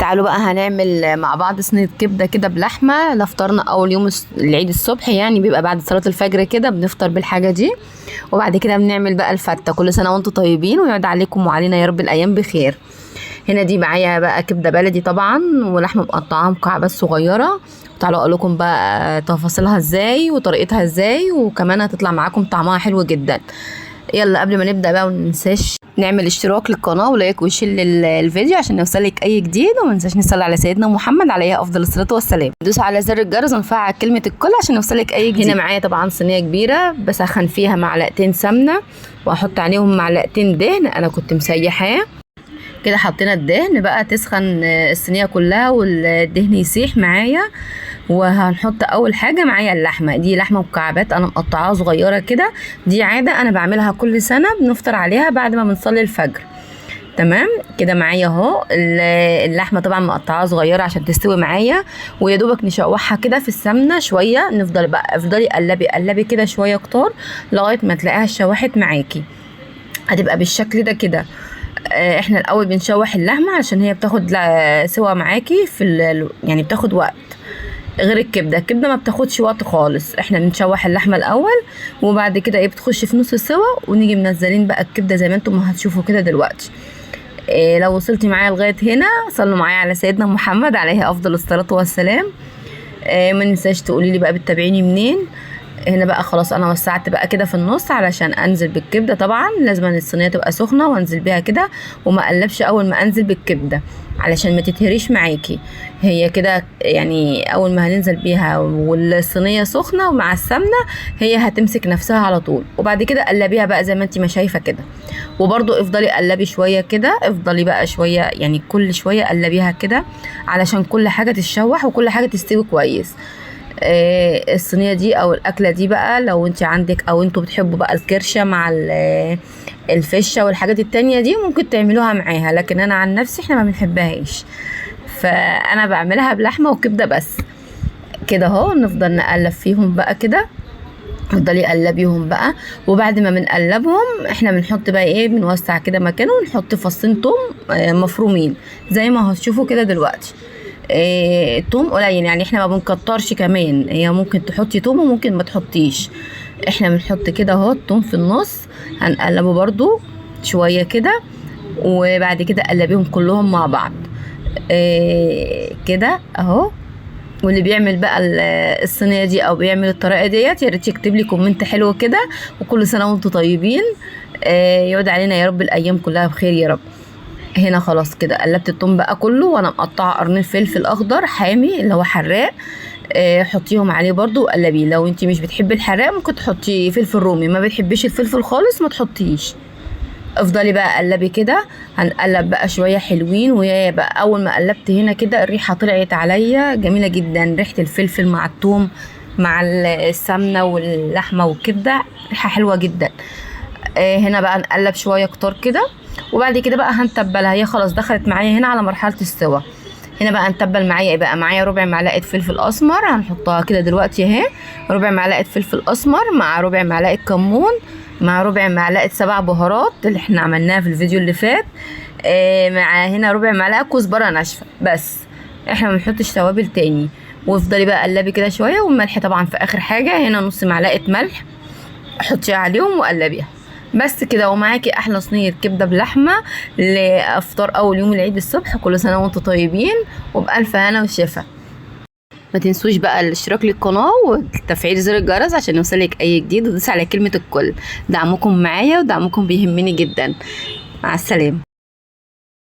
تعالوا بقى هنعمل مع بعض صينيه كبده كده بلحمه لفطرنا اول يوم العيد الصبح، يعني بيبقى بعد صلاه الفجر كده بنفطر بالحاجه دي. وبعد كده بنعمل بقى الفته. كل سنه وانتم طيبين ويعود عليكم وعلينا يا رب الايام بخير. هنا دي معايا بقى كبده بلدي طبعا ولحمه مقطعه مكعبات صغيره. تعالوا اقول لكم بقى تفاصيلها ازاي وطريقتها ازاي، وكمان هتطلع معاكم طعمها حلو جدا. يلا قبل ما نبدا بقى مننساش نعمل اشتراك للقناه ولايك وشير للفيديو عشان يوصلك اي جديد، وما ننساش نصلي على سيدنا محمد عليه افضل الصلاه والسلام. دوس على زر الجرس ونفعل كلمه الكل عشان يوصلك اي جديد. هنا معايا طبعا صينيه كبيره بسخن فيها معلقتين سمنه واحط عليهم معلقتين دهن. انا كنت مسيحاه كده. حطينا الدهن بقى تسخن الصينيه كلها والدهن يسيح معايا. وهنحط اول حاجه معايا اللحمه. دي لحمه مكعبات انا مقطعاها صغيره كده. دي عاده انا بعملها كل سنه بنفطر عليها بعد ما بنصلي الفجر. تمام كده معايا اهو اللحمه طبعا مقطعاها صغيره عشان تستوي معايا. ويا دوبك نشوحها كده في السمنه شويه. نفضل بقى افضلي قلبي كده شويه كتار لغايه ما تلاقيها اتشوحت معاكي. هتبقى بالشكل ده كده. احنا الاول بنشوح اللحمه عشان هي بتاخد سوا معاكي يعني بتاخد وقت غير الكبده ما بتاخدش وقت خالص. احنا بنشوح اللحمه الاول وبعد كده بتخش في نص سوا ونيجي منزلين بقى الكبده زي ما انتم هتشوفوا كده دلوقتي. لو وصلتي معايا لغايه هنا صلوا معايا على سيدنا محمد عليه افضل الصلاه والسلام. ما ننساش تقولي لي بقى بتتابعيني منين. هنا بقى خلاص انا وسعت بقى كده في النص علشان انزل بالكبده. طبعا لازم الصينيه تبقى سخنه وانزل بيها كده وما اقلبش اول ما انزل بالكبده علشان ما تتهريش معاكي. هي كده يعني اول ما هننزل بيها والصينيه سخنه ومع السمنه هي هتمسك نفسها على طول. وبعد كده قلبيها بقى زي ما انت ما شايفه كده. وبرده افضلي قلبي شويه كده. افضلي بقى شويه يعني كل شويه قلبيها كده علشان كل حاجه تتشوح وكل حاجه تستوي كويس. الصينيه دي او الاكله دي بقى لو انت عندك او انتوا بتحبوا بقى الكرشه مع الفشه والحاجات التانية دي ممكن تعملوها معاها، لكن انا عن نفسي احنا ما بنحبهاش فانا بعملها بلحمه وكبده بس كده اهو. نفضل نقلب فيهم بقى كده. افضلي قلبيهم بقى. وبعد ما بنقلبهم احنا بنحط بقى بنوسع كده مكانه ونحط فصين توم مفرومين زي ما هتشوفوا كده دلوقتي. توم قليل يعني احنا ما بنكترش كمان. هي ممكن تحطي توم وممكن ما تحطيش. احنا بنحط كده اهو التوم في النص. هنقلبه برضو شويه كده وبعد كده قلبيهم كلهم مع بعض كده اهو. واللي بيعمل بقى الصينيه دي او بيعمل الطريقه ديت يا ريت يكتب لي كومنت حلو كده. وكل سنه وانتم طيبين. يعود علينا يا رب الايام كلها بخير يا رب. هنا خلاص كده قلبت الثوم بقى كله وانا مقطعه قرنين فلفل اخضر حامي اللي هو حراق. حطيهم عليه برضو وقلبيه. لو انت مش بتحبي الحراق ممكن تحطي فلفل رومي. ما بتحبيش الفلفل خالص ما تحطيش. افضلي بقى قلبي كده. هنقلب بقى شويه حلوين. وهي بقى اول ما قلبت هنا كده الريحه طلعت عليا جميله جدا. ريحه الفلفل مع الثوم مع السمنه واللحمه والكبده ريحه حلوه جدا. هنا بقى نقلب شويه كتار كده. وبعد كده بقى هنتبلها. هي خلاص دخلت معايا هنا على مرحله السوا. هنا بقى نتبل معايا بقى معايا ربع معلقه فلفل اسمر هنحطها كده دلوقتي اهي. ربع معلقه فلفل اسمر مع ربع معلقه كمون مع ربع معلقه 7 بهارات اللي احنا عملناها في الفيديو اللي فات. مع هنا ربع معلقه كزبره ناشفه بس. احنا ما بنحطش توابل تاني. وافضلي بقى قلبي كده شويه. والملح طبعا في اخر حاجه. هنا نص معلقه ملح حطيها عليهم وقلبيها بس كده. ومعاكي احلى صينيه كبده بلحمه لافطار اول يوم العيد الصبح. كل سنه وانتم طيبين وبالف هنا وشفا. ما تنسوش بقى الاشتراك للقناه وتفعيل زر الجرس عشان يوصلك اي جديد. ودوس على كلمه الكل. دعمكم معايا ودعمكم بيهمني جدا. مع السلامه.